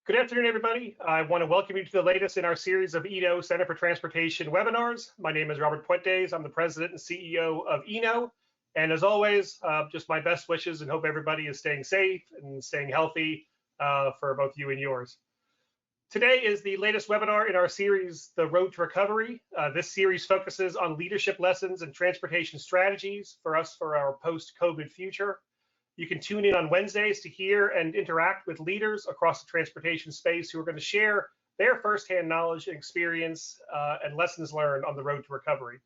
Good afternoon, everybody. I want to welcome you to the latest in our series of ENO Center for Transportation webinars. My name is Robert Puentes. I'm the president and CEO of ENO. And as always, just my best wishes and hope everybody is staying safe and staying healthy for both you and yours. Today is the latest webinar in our series, The Road to Recovery. This series focuses on leadership lessons and transportation strategies for our post-COVID future. You can tune in on Wednesdays to hear and interact with leaders across the transportation space who are going to share their firsthand knowledge and experience and lessons learned on the road to recovery.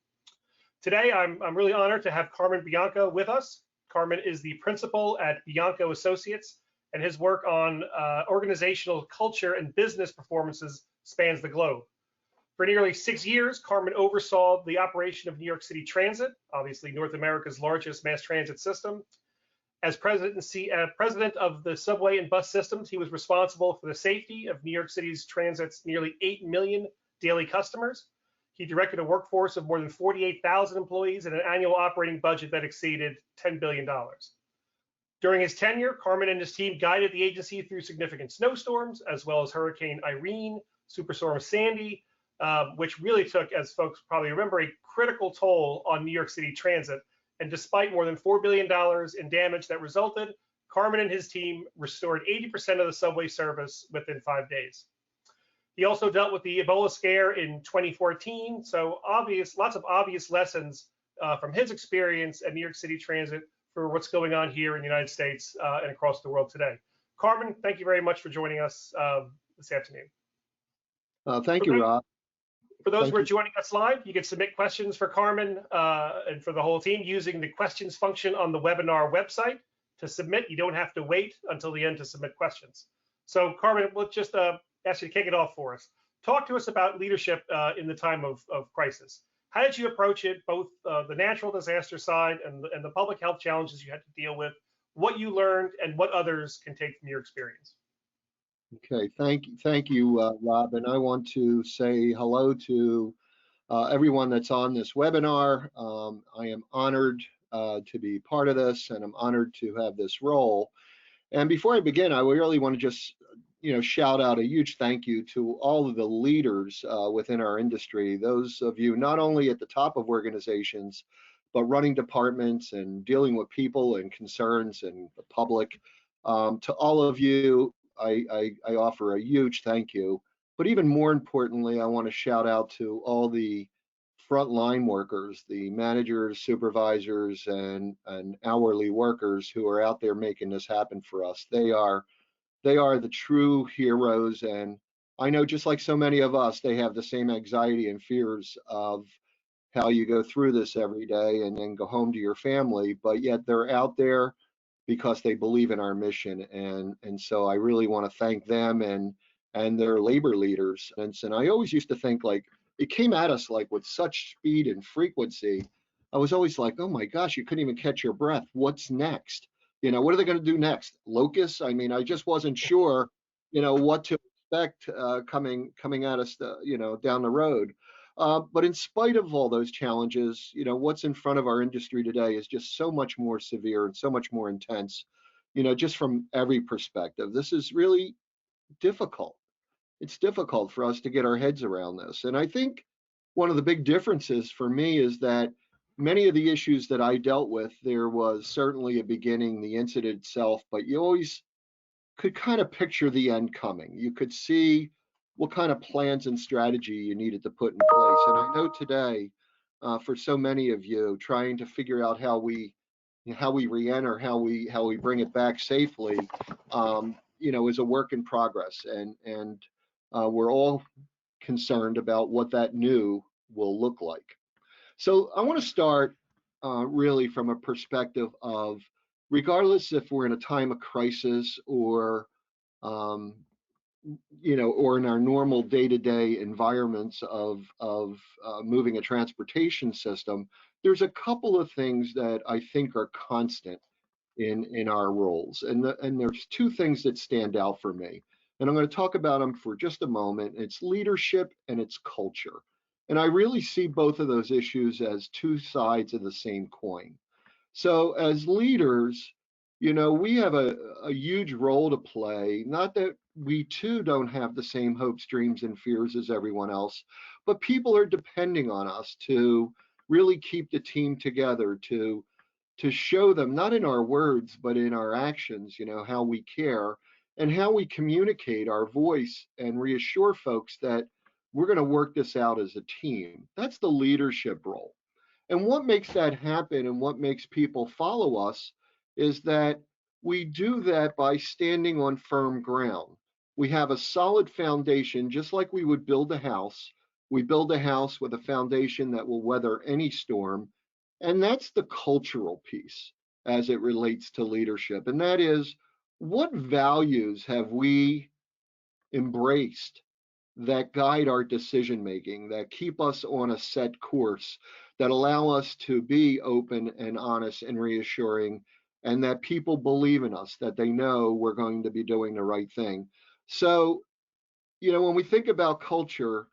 Today, I'm really honored to have Carmen Bianco with us. Carmen is the principal at Bianco Associates, and his work on organizational culture and business performances spans the globe. For nearly 6 years, Carmen oversaw the operation of New York City Transit, obviously North America's largest mass transit system. As president of the subway and bus systems, he was responsible for the safety of New York City's transit's nearly 8 million daily customers. He directed a workforce of more than 48,000 employees and an annual operating budget that exceeded $10 billion. During his tenure, Carmen and his team guided the agency through significant snowstorms, as well as Hurricane Irene, Superstorm Sandy, which really took, as folks probably remember, a critical toll on New York City Transit. And despite more than $4 billion in damage that resulted, Carmen and his team restored 80% of the subway service within 5 days. He also dealt with the Ebola scare in 2014, so lots of obvious lessons from his experience at New York City Transit for what's going on here in the United States and across the world today. Carmen, thank you very much for joining us this afternoon. Thank you, Rob. For those who are joining us live, you can submit questions for Carmen and for the whole team using the questions function on the webinar website. To submit, you don't have to wait until the end to submit questions. So Carmen, let's just ask you to kick it off for us. Talk to us about leadership in the time of crisis. How did you approach it, both the natural disaster side and the public health challenges you had to deal with, what you learned and what others can take from your experience? Okay, thank you, Rob. And I want to say hello to everyone that's on this webinar. I am honored to be part of this, and I'm honored to have this role. And before I begin, I really want to just, shout out a huge thank you to all of the leaders within our industry. Those of you not only at the top of organizations, but running departments and dealing with people and concerns and the public. To all of you, I offer a huge thank you, but even more importantly, I want to shout out to all the frontline workers, the managers, supervisors, and hourly workers who are out there making this happen for us. They are the true heroes, and I know just like so many of us, they have the same anxiety and fears of how you go through this every day and then go home to your family, but yet they're out there because they believe in our mission, and so I really want to thank them and their labor leaders. And I always used to think, like, it came at us like with such speed and frequency. I was always like, oh my gosh, you couldn't even catch your breath. What's next? What are they going to do next? Locusts? I mean, I just wasn't sure, what to expect coming at us, down the road. But in spite of all those challenges, what's in front of our industry today is just so much more severe and so much more intense, just from every perspective. This is really difficult. It's difficult for us to get our heads around this. And I think one of the big differences for me is that many of the issues that I dealt with, there was certainly a beginning, the incident itself, but you always could kind of picture the end coming. You could see what kind of plans and strategy you needed to put in place. And I know today, for so many of you, trying to figure out how we reenter, how we bring it back safely, is a work in progress. And we're all concerned about what that new will look like. So I want to start really from a perspective of, regardless if we're in a time of crisis or or in our normal day-to-day environments of moving a transportation system, there's a couple of things that I think are constant in our roles. And there's two things that stand out for me. And I'm going to talk about them for just a moment. It's leadership and it's culture. And I really see both of those issues as two sides of the same coin. So as leaders, we have a huge role to play, not that we too don't have the same hopes, dreams, and fears as everyone else, but people are depending on us to really keep the team together, to show them, not in our words, but in our actions, how we care and how we communicate our voice and reassure folks that we're going to work this out as a team. That's the leadership role. And what makes that happen and what makes people follow us is that we do that by standing on firm ground. We have a solid foundation, just like we would build a house. We build a house with a foundation that will weather any storm. And that's the cultural piece as it relates to leadership. And that is, what values have we embraced that guide our decision making, that keep us on a set course, that allow us to be open and honest and reassuring, and that people believe in us, that they know we're going to be doing the right thing. So, when we think about culture,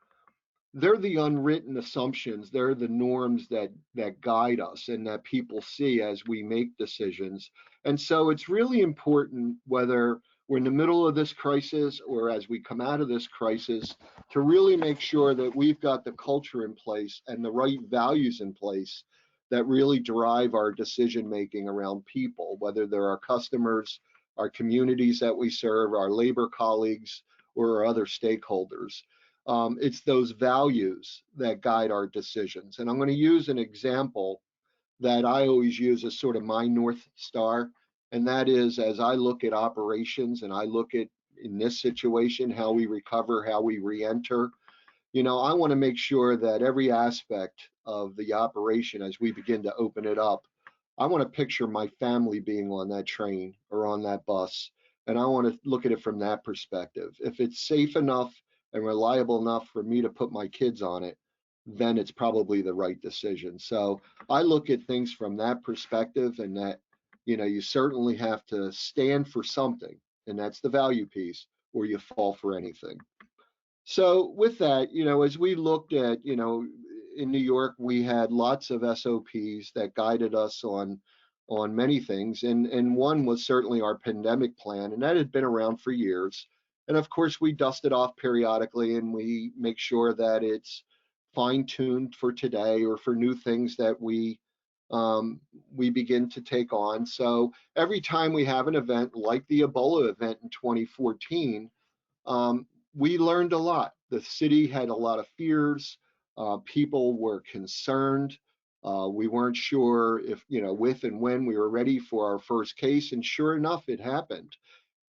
they're the unwritten assumptions, they're the norms that guide us and that people see as we make decisions. And so it's really important, whether we're in the middle of this crisis or as we come out of this crisis, to really make sure that we've got the culture in place and the right values in place that really drive our decision making around people, whether they're our customers, our communities that we serve, our labor colleagues, or our other stakeholders. It's those values that guide our decisions. And I'm going to use an example that I always use as sort of my North Star. And that is, as I look at operations and I look at, in this situation, how we recover, how we reenter, I want to make sure that every aspect of the operation, as we begin to open it up, I want to picture my family being on that train or on that bus. And I want to look at it from that perspective. If it's safe enough and reliable enough for me to put my kids on it, then it's probably the right decision. So I look at things from that perspective, and that, you certainly have to stand for something, and that's the value piece, or you fall for anything. So with that, as we looked at, in New York, we had lots of SOPs that guided us on many things, and one was certainly our pandemic plan, and that had been around for years. And of course, we dust it off periodically, and we make sure that it's fine-tuned for today or for new things that we begin to take on. So every time we have an event like the Ebola event in 2014, we learned a lot. The city had a lot of fears. People were concerned. We weren't sure if, with and when we were ready for our first case. And sure enough, it happened.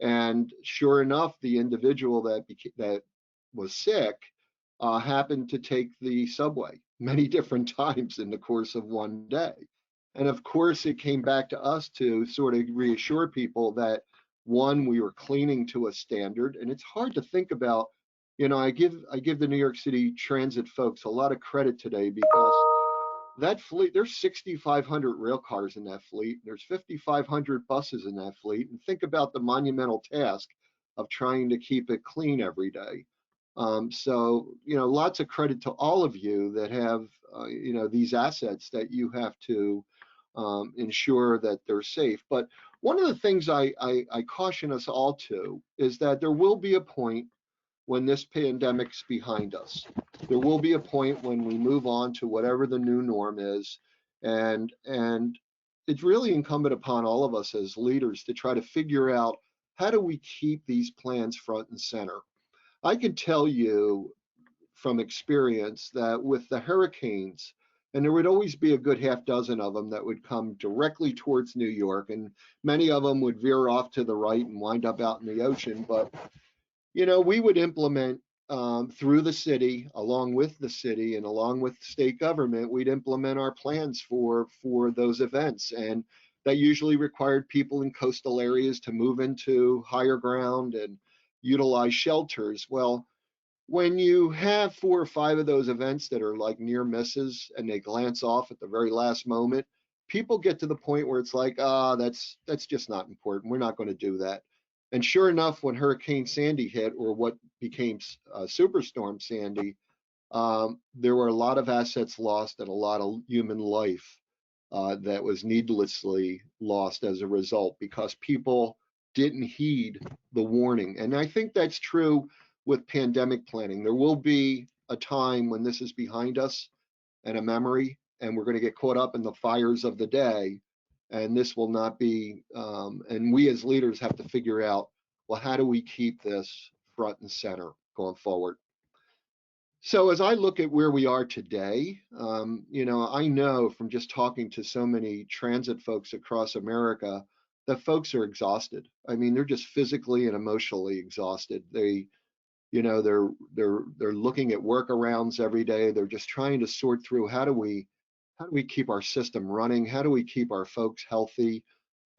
And sure enough, the individual that was sick happened to take the subway many different times in the course of one day. And of course, it came back to us to sort of reassure people that, one, we were cleaning to a standard. And it's hard to think about, I give the New York City Transit folks a lot of credit today, because that fleet, there's 6,500 rail cars in that fleet. There's 5,500 buses in that fleet. And think about the monumental task of trying to keep it clean every day. So, lots of credit to all of you that have, these assets that you have to ensure that they're safe. But one of the things I caution us all to is that there will be a point when this pandemic's behind us. There will be a point when we move on to whatever the new norm is. And it's really incumbent upon all of us as leaders to try to figure out, how do we keep these plans front and center? I could tell you from experience that with the hurricanes, and there would always be a good half dozen of them that would come directly towards New York, and many of them would veer off to the right and wind up out in the ocean. But, we would implement through the city, along with the city and along with state government, we'd implement our plans for those events. And that usually required people in coastal areas to move into higher ground and utilize shelters. Well, when you have 4 or 5 of those events that are like near misses and they glance off at the very last moment, people get to the point where it's like, that's just not important. We're not going to do that. And sure enough, when Hurricane Sandy hit, or what became Superstorm Sandy, there were a lot of assets lost and a lot of human life that was needlessly lost as a result, because people didn't heed the warning. And I think that's true with pandemic planning. There will be a time when this is behind us and a memory, and we're going to get caught up in the fires of the day. And this will not be, and we as leaders have to figure out, well, how do we keep this front and center going forward? So as I look at where we are today, I know from just talking to so many transit folks across America that folks are exhausted. I mean, they're just physically and emotionally exhausted. They're looking at workarounds every day. They're just trying to sort through how do we keep our system running? How do we keep our folks healthy?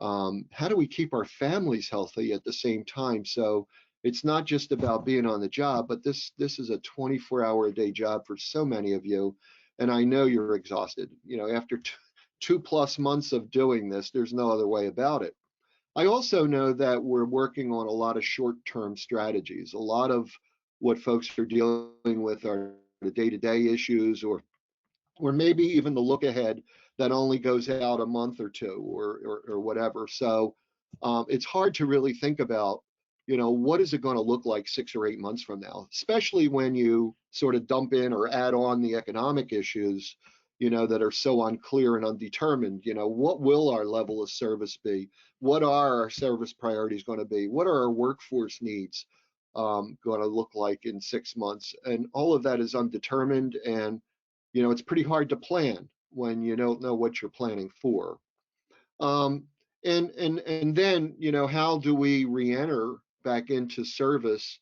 How do we keep our families healthy at the same time? So it's not just about being on the job, but this is a 24-hour-a-day job for so many of you, and I know you're exhausted. After 2+ months of doing this, there's no other way about it. I also know that we're working on a lot of short-term strategies. A lot of what folks are dealing with are the day-to-day issues, or maybe even the look ahead that only goes out a month or two, or whatever. So it's hard to really think about, what is it going to look like 6 or 8 months from now, especially when you sort of dump in or add on the economic issues, that are so unclear and undetermined. What will our level of service be? What are our service priorities going to be? What are our workforce needs going to look like in 6 months? And all of that is undetermined, and it's pretty hard to plan when you don't know what you're planning for. And then, how do we re-enter back into service?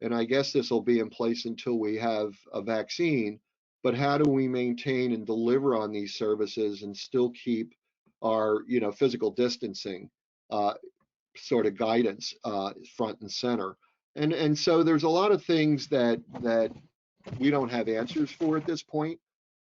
And I guess this will be in place until we have a vaccine, but how do we maintain and deliver on these services and still keep our, physical distancing sort of guidance front and center? And so there's a lot of things that we don't have answers for at this point,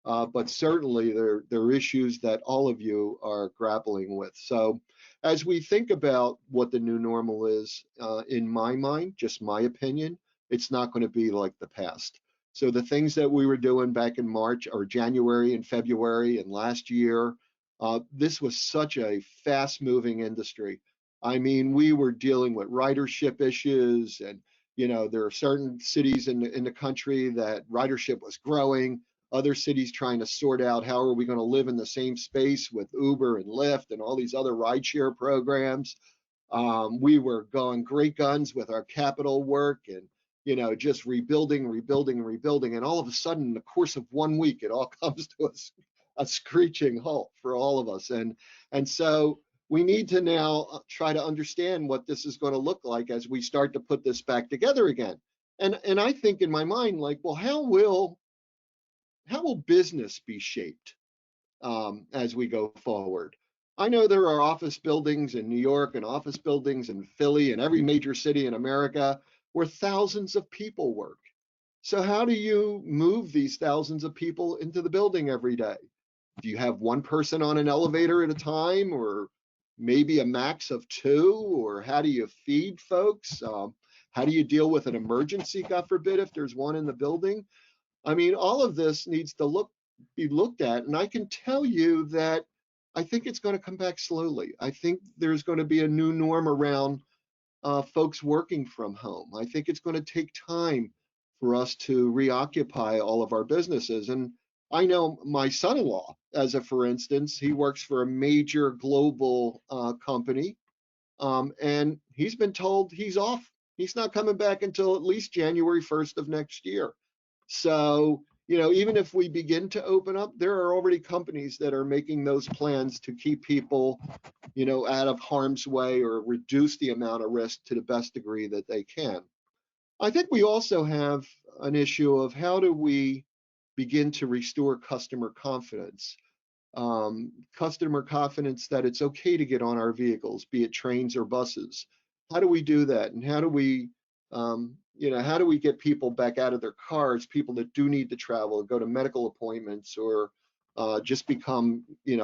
but certainly there are issues that all of you are grappling with. So as we think about what the new normal is, in my mind, just my opinion, it's not going to be like the past. So the things that we were doing back in March or January and February and last year, this was such a fast-moving industry. I mean, we were dealing with ridership issues, and there are certain cities in the country that ridership was growing, other cities trying to sort out how are we going to live in the same space with Uber and Lyft and all these other rideshare programs. We were going great guns with our capital work, and just rebuilding. And all of a sudden, in the course of 1 week, it all comes to a screeching halt for all of us. And so we need to now try to understand what this is going to look like as we start to put this back together again. And I think in my mind, like, well, how will business be shaped as we go forward? I know there are office buildings in New York and office buildings in Philly and every major city in America where thousands of people work. So how do you move these thousands of people into the building every day? Do you have one person on an elevator at a time, or maybe a max of two? Or how do you feed folks? How do you deal with an emergency, God forbid, if there's one in the building? I mean, all of this needs to be looked at, and I can tell you that I think it's going to come back slowly. I think there's going to be a new norm around folks working from home. I think it's going to take time for us to reoccupy all of our businesses. And I know my son-in-law, for instance, he works for a major global company, and he's been told he's off. He's not coming back until at least January 1st of next year. So, even if we begin to open up, there are already companies that are making those plans to keep people, out of harm's way or reduce the amount of risk to the best degree that they can. I think we also have an issue of how do we begin to restore customer confidence. Customer confidence that it's okay to get on our vehicles, be it trains or buses. How do we do that? And how do we get people back out of their cars, people that do need to travel, go to medical appointments, or just become,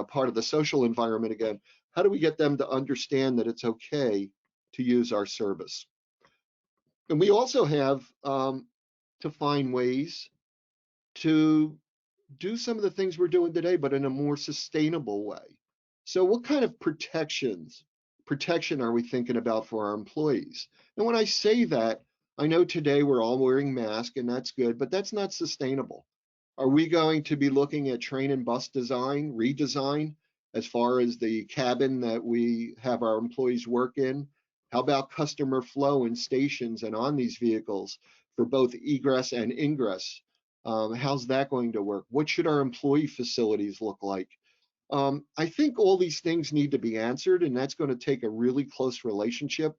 part of the social environment again? How do we get them to understand that it's okay to use our service? And we also have to find ways to do some of the things we're doing today, but in a more sustainable way. So what kind of protection are we thinking about for our employees? And when I say that, I know today we're all wearing masks and that's good, but that's not sustainable. Are we going to be looking at train and bus design, redesign, as far as the cabin that we have our employees work in? How about customer flow in stations and on these vehicles for both egress and ingress? How's that going to work? What should our employee facilities look like? I think all these things need to be answered, and that's going to take a really close relationship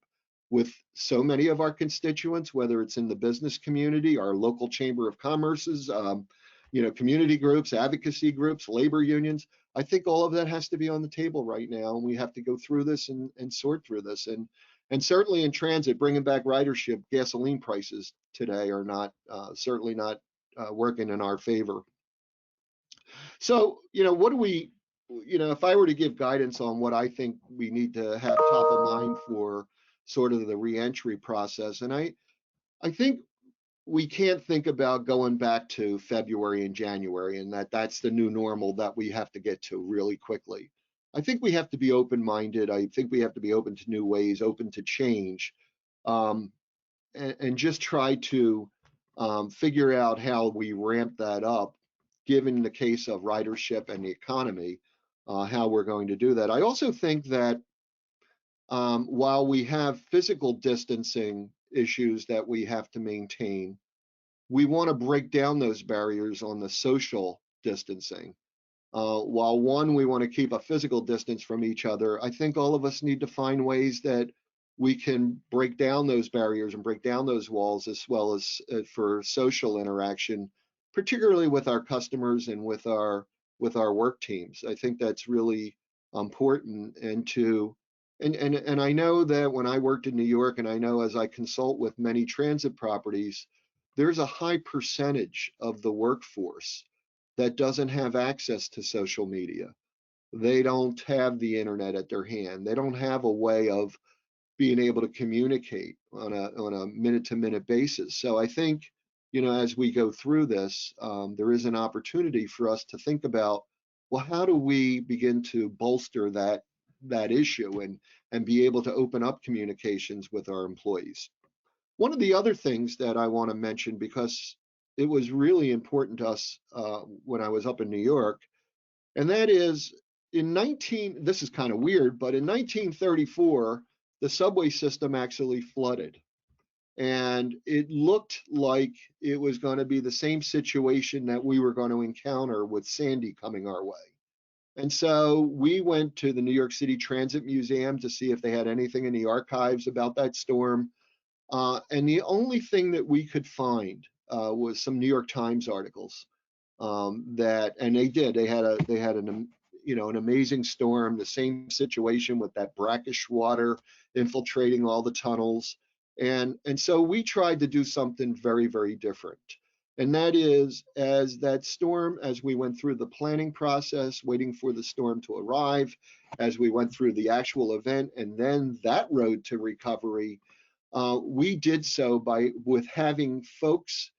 with so many of our constituents, whether it's in the business community, our local chamber of commerce's, community groups, advocacy groups, labor unions. I think all of that has to be on the table right now, and we have to go through this and sort through this. And certainly in transit, bringing back ridership, gasoline prices today are not certainly not working in our favor. So, what do we, if I were to give guidance on what I think we need to have top of mind for sort of the reentry process, and I think we can't think about going back to February and January and that's the new normal that we have to get to really quickly. I think we have to be open-minded. I think we have to be open to new ways, open to change, and just try to figure out how we ramp that up, given the case of ridership and the economy, how we're going to do that. I also think that while we have physical distancing issues that we have to maintain, we want to break down those barriers on the social distancing. While we want to keep a physical distance from each other, I think all of us need to find ways that we can break down those barriers and break down those walls, as well as for social interaction, particularly with our customers and with our work teams. I think that's really important. And I know that when I worked in New York, and I know as I consult with many transit properties, there's a high percentage of the workforce that doesn't have access to social media. They don't have the internet at their hand. They don't have a way of being able to communicate on a minute-to-minute basis. So I think, as we go through this, there is an opportunity for us to think about, well, how do we begin to bolster that issue and be able to open up communications with our employees? One of the other things that I want to mention, because it was really important to us when I was up in New York, and that is this is kind of weird, but in 1934, the subway system actually flooded. And it looked like it was going to be the same situation that we were going to encounter with Sandy coming our way. And so we went to the New York City Transit Museum to see if they had anything in the archives about that storm. And the only thing that we could find was some New York Times articles and they had an amazing storm, the same situation with that brackish water infiltrating all the tunnels. And so we tried to do something very, very different. And that is, as we went through the planning process, waiting for the storm to arrive, as we went through the actual event, and then that road to recovery, we did so with having folks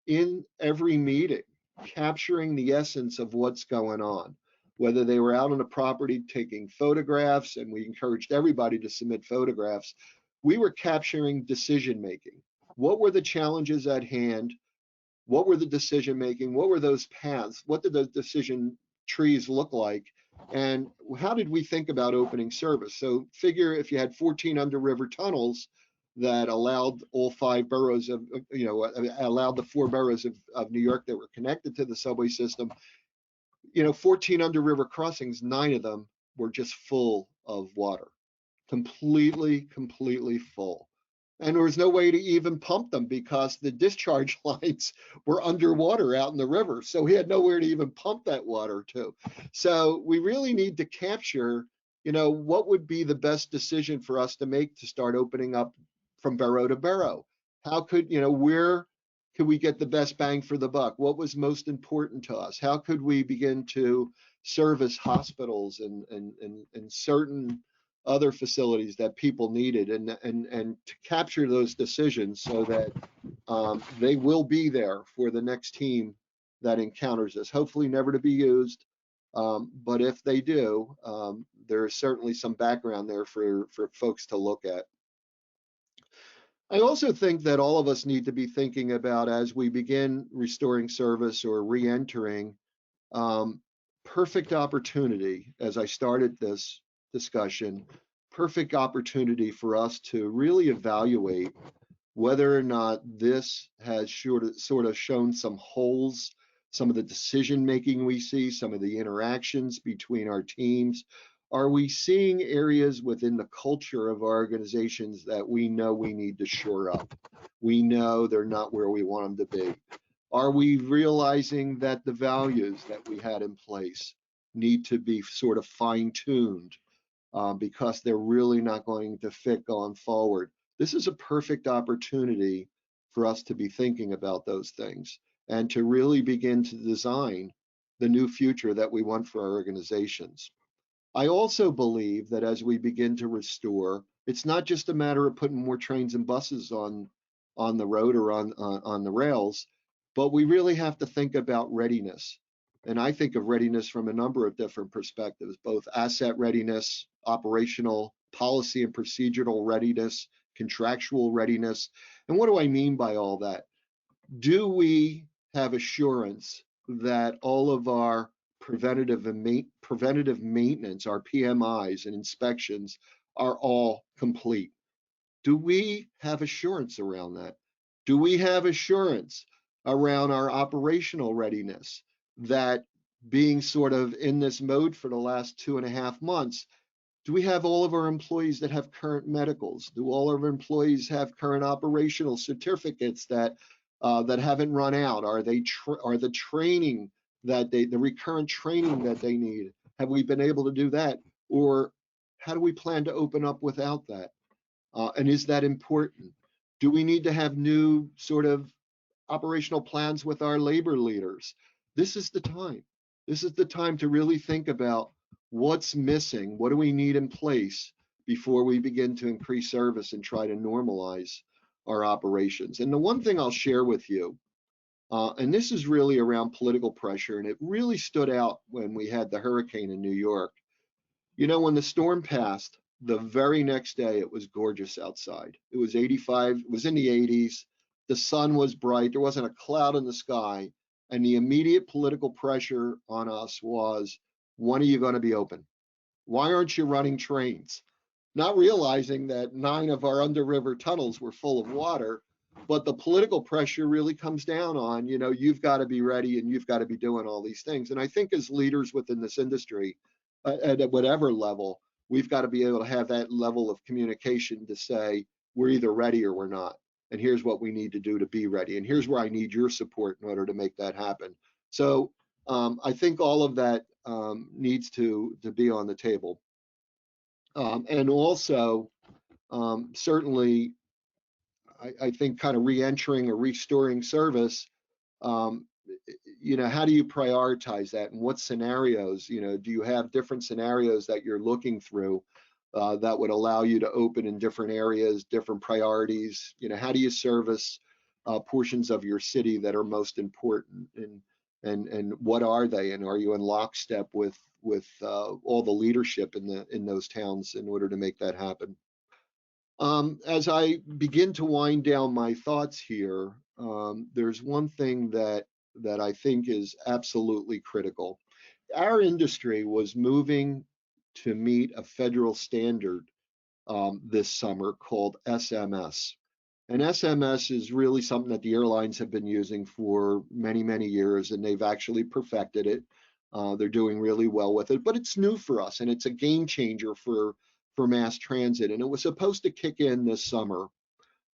in every meeting capturing the essence of what's going on, whether they were out on the property taking photographs, and we encouraged everybody to submit photographs. We were capturing decision making. What were the challenges at hand? What were the decision making? What were those paths? What did those decision trees look like? And how did we think about opening service? So figure if you had 14 under river tunnels that allowed all 5 boroughs of, allowed the 4 boroughs of New York that were connected to the subway system, 14 under river crossings, 9 of them were just full of water, completely full. And there was no way to even pump them because the discharge lines were underwater out in the river. So we had nowhere to even pump that water to. So we really need to capture, what would be the best decision for us to make to start opening up from borough to borough? How could, where could we get the best bang for the buck? What was most important to us? How could we begin to service hospitals and certain other facilities that people needed, and to capture those decisions so that they will be there for the next team that encounters us, hopefully never to be used, But if they do, there is certainly some background there for folks to look at. I also think that all of us need to be thinking about, as we begin restoring service or reentering, um, perfect opportunity, as I started this discussion, perfect opportunity for us to really evaluate whether or not this has sort of shown some holes, some of the decision making we see, some of the interactions between our teams. Are we seeing areas within the culture of our organizations that we know we need to shore up? We know they're not where we want them to be. Are we realizing that the values that we had in place need to be sort of fine-tuned because they're really not going to fit going forward? This is a perfect opportunity for us to be thinking about those things and to really begin to design the new future that we want for our organizations. I also believe that as we begin to restore, it's not just a matter of putting more trains and buses on the road or on the rails, but we really have to think about readiness. And I think of readiness from a number of different perspectives, both asset readiness, operational, policy and procedural readiness, contractual readiness. And what do I mean by all that? Do we have assurance that all of our preventative maintenance, our PMIs and inspections, are all complete? Do we have assurance around that? Do we have assurance around our operational readiness, that being sort of in this mode for the last 2.5 months, do we have all of our employees that have current medicals? Do all of our employees have current operational certificates that haven't run out? Are the training that the recurrent training that they need? Have we been able to do that? Or how do we plan to open up without that? And is that important? Do we need to have new sort of operational plans with our labor leaders? This is the time. This is the time to really think about what's missing, what do we need in place before we begin to increase service and try to normalize our operations. And the one thing I'll share with you, and this is really around political pressure, and it really stood out when we had the hurricane in New York. You know, when the storm passed, the very next day it was gorgeous outside. It was 85, it was in the 80s. The sun was bright, there wasn't a cloud in the sky. And the immediate political pressure on us was, when are you going to be open? Why aren't you running trains? Not realizing that 9 of our under-river tunnels were full of water, but the political pressure really comes down on, you know, you've got to be ready and you've got to be doing all these things. And I think as leaders within this industry, at whatever level, we've got to be able to have that level of communication to say, we're either ready or we're not. And here's what we need to do to be ready. And here's where I need your support in order to make that happen. So I think all of that needs to be on the table. And also, certainly, I think kind of reentering or restoring service, you know, how do you prioritize that, and what scenarios? You know, do you have different scenarios that you're looking through that would allow you to open in different areas, different priorities? You know, how do you service portions of your city that are most important, and what are they, and are you in lockstep with all the leadership in those towns in order to make that happen? As I begin to wind down my thoughts here, there's one thing that I think is absolutely critical. Our industry was moving to meet a federal standard this summer called SMS. And SMS is really something that the airlines have been using for many, many years, and they've actually perfected it. They're doing really well with it, but it's new for us, and it's a game changer for mass transit. And it was supposed to kick in this summer,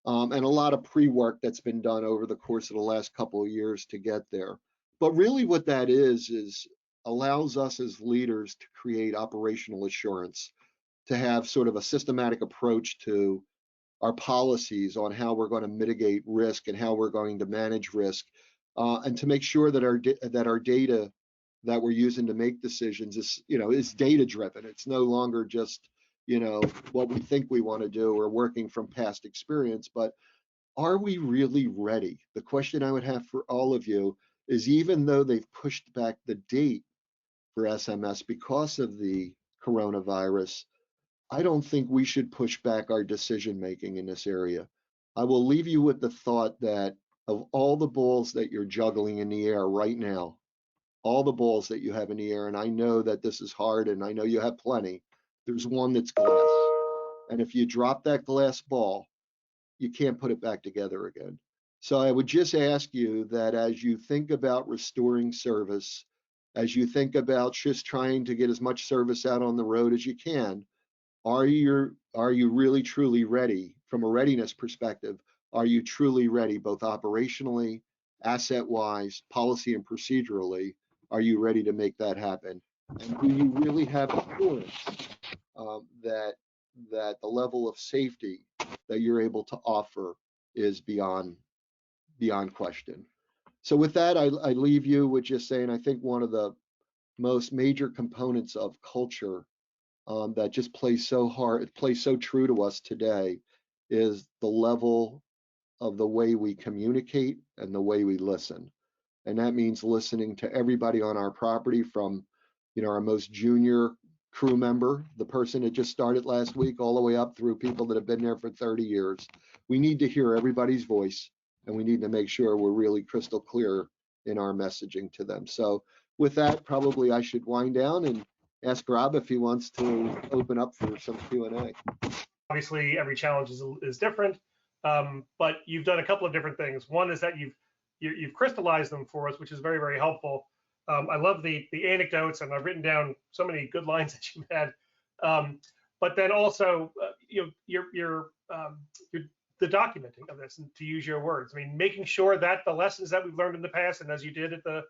and a lot of pre-work that's been done over the course of the last couple of years to get there. But really what that is allows us as leaders to create operational assurance, to have sort of a systematic approach to our policies on how we're going to mitigate risk and how we're going to manage risk, and to make sure that our data that we're using to make decisions is, you know, is data driven. It's no longer just, you know, what we think we want to do or working from past experience, but are we really ready? The question I would have for all of you is, even though they've pushed back the date for SMS because of the coronavirus, I don't think we should push back our decision making in this area. I will leave you with the thought that of all the balls that you're juggling in the air right now, all the balls that you have in the air, and I know that this is hard and I know you have plenty, there's one that's glass. And if you drop that glass ball, you can't put it back together again. So I would just ask you that as you think about restoring service, as you think about just trying to get as much service out on the road as you can, are you really truly ready from a readiness perspective? Are you truly ready both operationally, asset-wise, policy and procedurally? Are you ready to make that happen? And do you really have assurance that the level of safety that you're able to offer is beyond question? So with that, I leave you with just saying, I think one of the most major components of culture that just plays so true to us today is the level of the way we communicate and the way we listen. And that means listening to everybody on our property, from our most junior crew member, the person that just started last week, all the way up through people that have been there for 30 years. We need to hear everybody's voice, and we need to make sure we're really crystal clear in our messaging to them. So with that, probably I should wind down and ask Rob if he wants to open up for some Q&A. Obviously, every challenge is different, but you've done a couple of different things. One is that you've crystallized them for us, which is very, very helpful. I love the anecdotes, and I've written down so many good lines that you've had. But then also, you're the documenting of this, and to use your words, I mean, making sure that the lessons that we've learned in the past, and as you did at the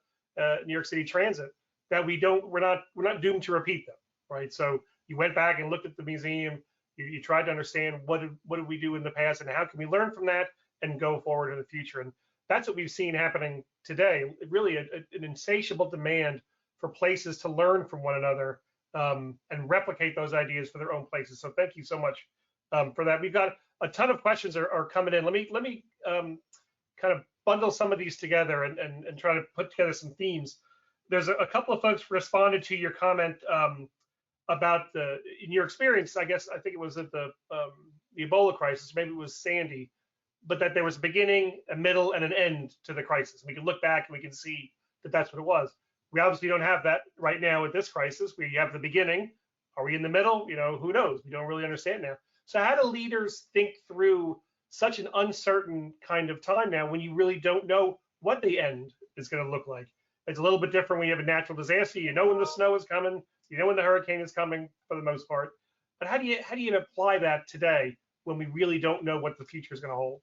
New York City Transit, that we're not doomed to repeat them, right? So you went back and looked at the museum. You tried to understand what did we do in the past, and how can we learn from that and go forward in the future. And that's what we've seen happening today. Really, an insatiable demand for places to learn from one another and replicate those ideas for their own places. So thank you so much for that. We've got a ton of questions are coming in. Let me kind of bundle some of these together and try to put together some themes. There's a couple of folks responded to your comment about in your experience, I think it was at the Ebola crisis, maybe it was Sandy, but that there was a beginning, a middle, and an end to the crisis. We can look back and we can see that that's what it was. We obviously don't have that right now with this crisis. We have the beginning. Are we in the middle? Who knows? We don't really understand now. So how do leaders think through such an uncertain kind of time now, when you really don't know what the end is going to look like? It's a little bit different when you have a natural disaster. You know when the snow is coming. You know when the hurricane is coming, for the most part. But how do you apply that today when we really don't know what the future is going to hold?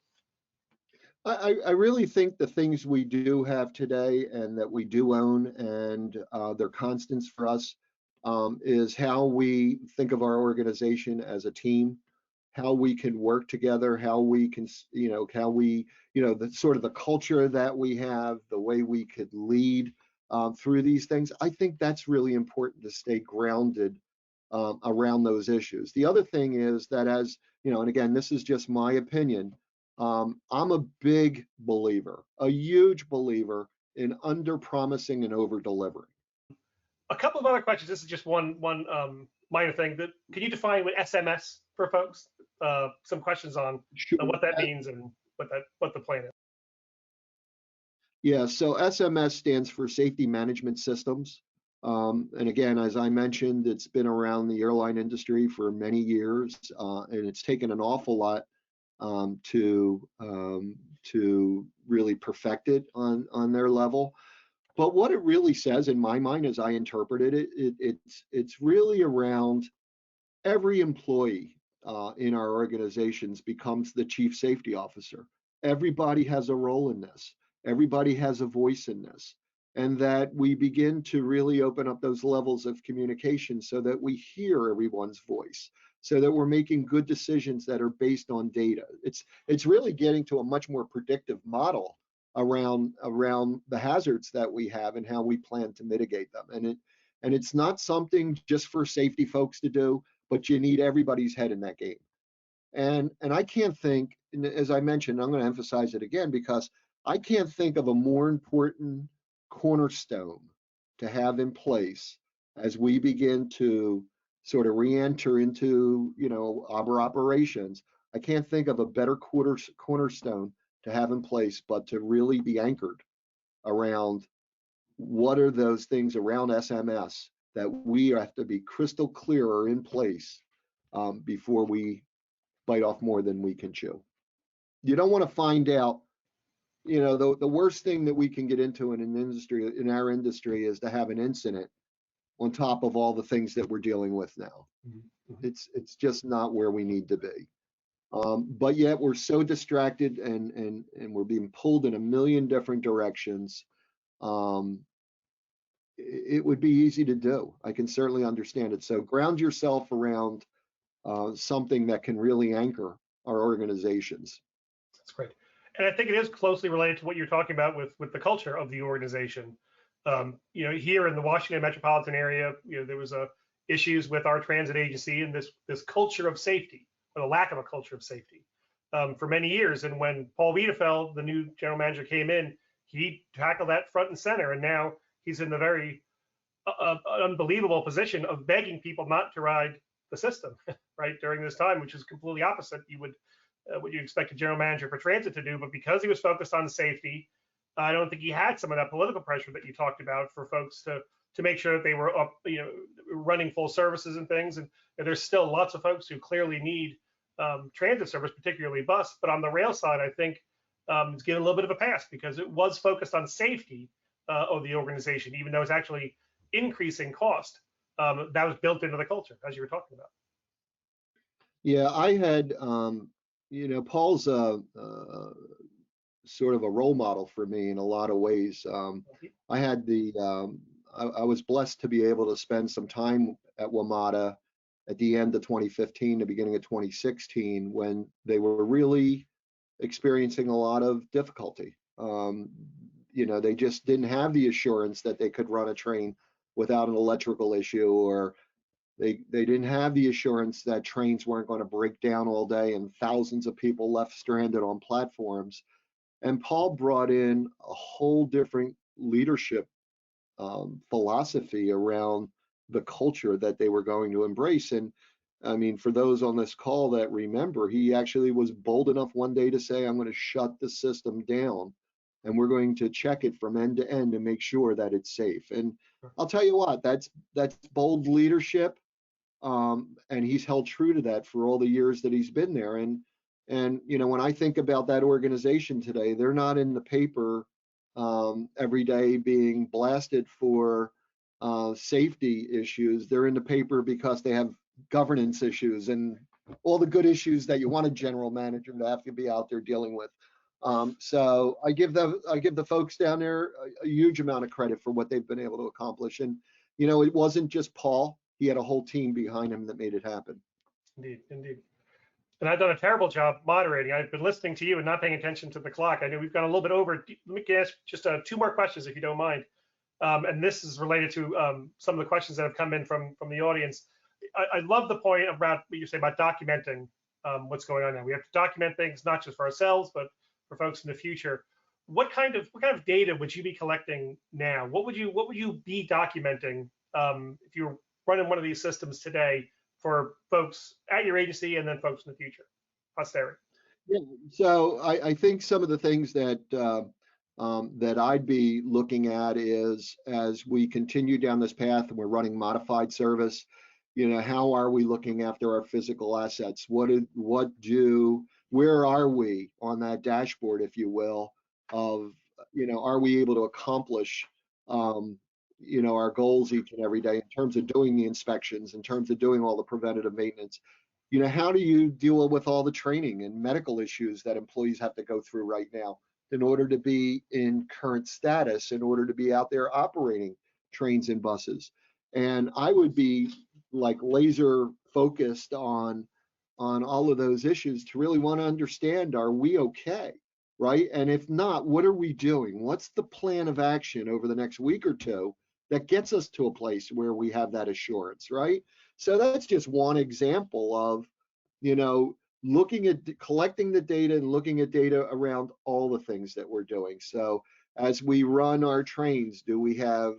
I really think the things we do have today and that we do own, and they're constants for us, is how we think of our organization as a team, how we can work together, how we can, the sort of the culture that we have, the way we could lead through these things. I think that's really important to stay grounded around those issues. The other thing is that, as and again, this is just my opinion, I'm a big believer, a huge believer in under promising and over delivering. A couple of other questions. This is just one minor thing. Can you define what SMS for folks? Some questions on what that means and what the plan is. Yeah, so SMS stands for Safety Management Systems. And again, as I mentioned, it's been around the airline industry for many years, and it's taken an awful lot to really perfect it on their level. But what it really says, in my mind, as I interpreted it, it's really around every employee in our organizations becomes the chief safety officer. Everybody has a role in this. Everybody has a voice in this. And that we begin to really open up those levels of communication so that we hear everyone's voice, so that we're making good decisions that are based on data. It's really getting to a much more predictive model around the hazards that we have and how we plan to mitigate them. And it's not something just for safety folks to do, but you need everybody's head in that game. And I can't think, as I mentioned, I'm going to emphasize it again, because I can't think of a more important cornerstone to have in place as we begin to sort of re-enter into, our operations. I can't think of a better cornerstone to have in place, but to really be anchored around what are those things around SMS that we have to be crystal clear are in place before we bite off more than we can chew. You don't want to find out, the worst thing that we can get into in our industry is to have an incident on top of all the things that we're dealing with now. Mhm. It's just not where we need to be. But yet we're so distracted and we're being pulled in a million different directions. It would be easy to do. I can certainly understand it. So ground yourself around something that can really anchor our organizations. That's great. And I think it is closely related to what you're talking about with the culture of the organization. Here in the Washington metropolitan area, there was issues with our transit agency and this culture of safety, or the lack of a culture of safety, for many years. And when Paul Wiedefeld, the new general manager, came in, he tackled that front and center. And now he's in the very unbelievable position of begging people not to ride the system, right, during this time, which is completely opposite what you expect a general manager for transit to do. But because he was focused on safety, I don't think he had some of that political pressure that you talked about for folks to make sure that they were up, running full services and things. And there's still lots of folks who clearly need transit service, particularly bus. But on the rail side, I think it's getting a little bit of a pass because it was focused on safety of the organization, even though it's actually increasing cost. That was built into the culture, as you were talking about. Yeah, I had, Paul's sort of a role model for me in a lot of ways. I had I was blessed to be able to spend some time at WMATA at the end of 2015, the beginning of 2016, when they were really experiencing a lot of difficulty. They just didn't have the assurance that they could run a train without an electrical issue, or they didn't have the assurance that trains weren't going to break down all day and thousands of people left stranded on platforms. And Paul brought in a whole different leadership philosophy around the culture that they were going to embrace. And I mean, for those on this call that remember, he actually was bold enough one day to say, I'm going to shut the system down and we're going to check it from end to end and make sure that it's safe. And I'll tell you what, that's bold leadership. And he's held true to that for all the years that he's been there. And when I think about that organization today, they're not in the paper every day being blasted for safety issues. They're in the paper because they have governance issues and all the good issues that you want a general manager to have to be out there dealing with. So I give the folks down there a huge amount of credit for what they've been able to accomplish. And it wasn't just Paul. He had a whole team behind him that made it happen. Indeed, indeed. And I've done a terrible job moderating. I've been listening to you and not paying attention to the clock. I know we've gone a little bit over. Let me ask just two more questions, if you don't mind. And this is related to some of the questions that have come in from the audience. I love the point about what you say about documenting what's going on now. We have to document things not just for ourselves, but for folks in the future. What kind of data would you be collecting now? What would you be documenting if you were running one of these systems today for folks at your agency and then folks in the future, posterity? Yeah, so I think some of the things that that I'd be looking at is, as we continue down this path and we're running modified service, how are we looking after our physical assets? Where are we on that dashboard, if you will, of, are we able to accomplish our goals each and every day in terms of doing the inspections, in terms of doing all the preventative maintenance? How do you deal with all the training and medical issues that employees have to go through right now in order to be in current status, in order to be out there operating trains and buses? And I would be like laser focused on all of those issues to really want to understand, are we okay, right? And if not, what are we doing? What's the plan of action over the next week or two that gets us to a place where we have that assurance, right? So that's just one example of, looking at collecting the data and looking at data around all the things that we're doing. So as we run our trains, do we have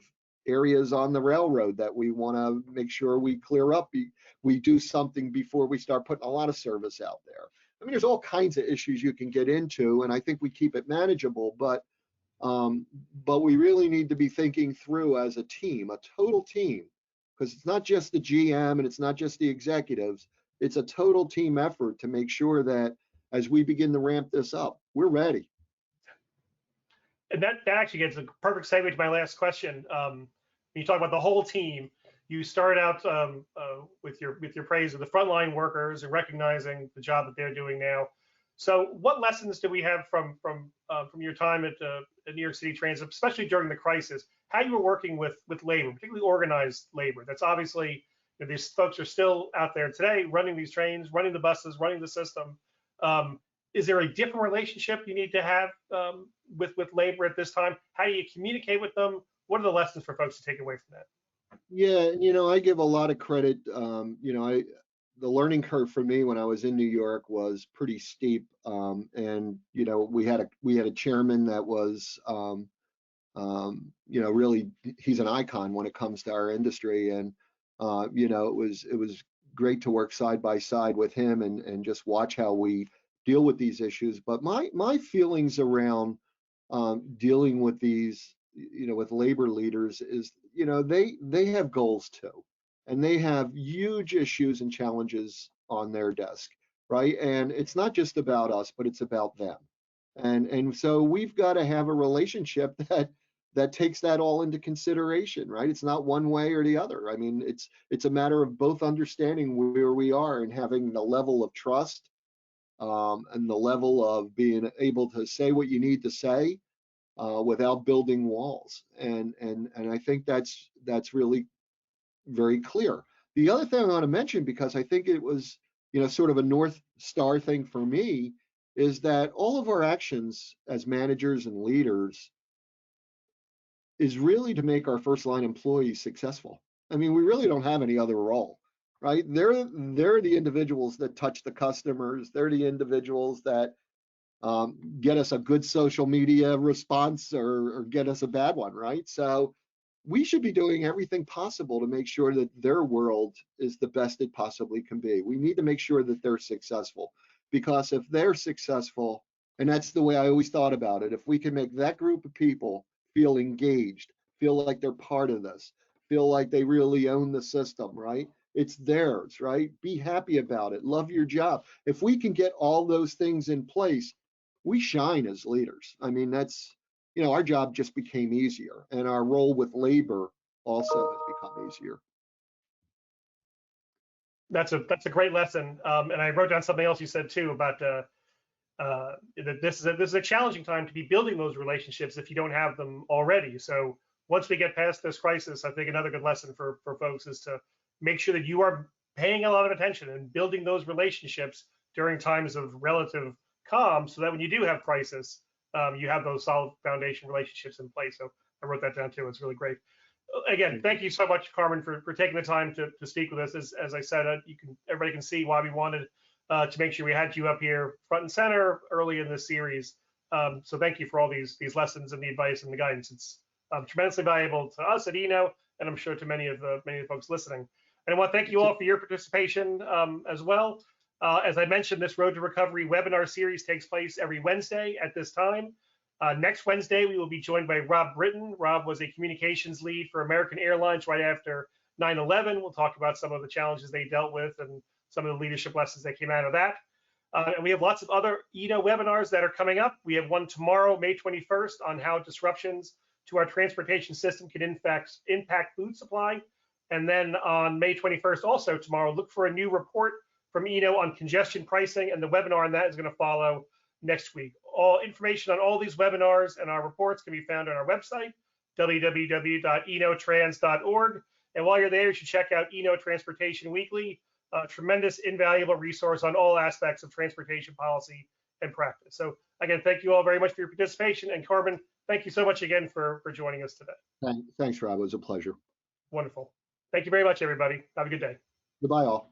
areas on the railroad that we want to make sure we clear up. We do something before we start putting a lot of service out there. I mean, there's all kinds of issues you can get into, and I think we keep it manageable, but we really need to be thinking through as a team, a total team, because it's not just the GM and it's not just the executives. It's a total team effort to make sure that as we begin to ramp this up, we're ready. And that actually gets a perfect segue to my last question. When you talk about the whole team, you start out with your praise of the frontline workers and recognizing the job that they're doing now. So, what lessons do we have from your time at New York City Transit, especially during the crisis? How you were working with labor, particularly organized labor? That's obviously, you know, these folks are still out there today, running these trains, running the buses, running the system. Is there a different relationship you need to have with labor at this time? How do you communicate with them? What are the lessons for folks to take away from that? Yeah, I give a lot of credit. The learning curve for me when I was in New York was pretty steep, and we had a chairman that was, really, he's an icon when it comes to our industry, and it was great to work side by side with him and just watch how we deal with these issues. But my feelings around dealing with these, with labor leaders is, they have goals too, and they have huge issues and challenges on their desk, right? And it's not just about us, but it's about them. And so we've got to have a relationship that takes that all into consideration, right? It's not one way or the other. I mean, it's a matter of both understanding where we are and having the level of trust, and the level of being able to say what you need to say without building walls. And I think that's really very clear. The other thing I want to mention, because I think it was, sort of a North Star thing for me, is that all of our actions as managers and leaders is really to make our first line employees successful. I mean, we really don't have any other role, right? They're the individuals that touch the customers. They're the individuals that get us a good social media response or get us a bad one, right? So we should be doing everything possible to make sure that their world is the best it possibly can be. We need to make sure that they're successful, because if they're successful, and that's the way I always thought about it, if we can make that group of people feel engaged, feel like they're part of this, feel like they really own the system, right? It's theirs, right? Be happy about it. Love your job. If we can get all those things in place, we shine as leaders. I mean, that's, our job just became easier, and our role with labor also has become easier. That's a great lesson. And I wrote down something else you said too about that this is a challenging time to be building those relationships if you don't have them already. So once we get past this crisis, I think another good lesson for folks is to make sure that you are paying a lot of attention and building those relationships during times of relative calm, so that when you do have crisis, you have those solid foundation relationships in place. So I wrote that down too. It's really great. Again, thank you so much, Carmen, for taking the time to speak with us. As I said, everybody can see why we wanted to make sure we had you up here front and center early in this series. So thank you for all these lessons and the advice and the guidance. It's tremendously valuable to us at Eno, and I'm sure to many of the folks listening. And I want to thank you all for your participation as well. As I mentioned, this Road to Recovery webinar series takes place every Wednesday at this time. Next Wednesday, we will be joined by Rob Britton. Rob was a communications lead for American Airlines right after 9/11. We'll talk about some of the challenges they dealt with and some of the leadership lessons that came out of that. And we have lots of other Eno webinars that are coming up. We have one tomorrow, May 21st, on how disruptions to our transportation system can impact food supply. And then on May 21st, also tomorrow, look for a new report from Eno on congestion pricing, and the webinar on that is going to follow next week. All information on all these webinars and our reports can be found on our website, www.enotrans.org. And while you're there, you should check out Eno Transportation Weekly, a tremendous, invaluable resource on all aspects of transportation policy and practice. So again, thank you all very much for your participation. And Carmen, thank you so much again for joining us today. Thanks, Rob. It was a pleasure. Wonderful. Thank you very much, everybody. Have a good day. Goodbye, all.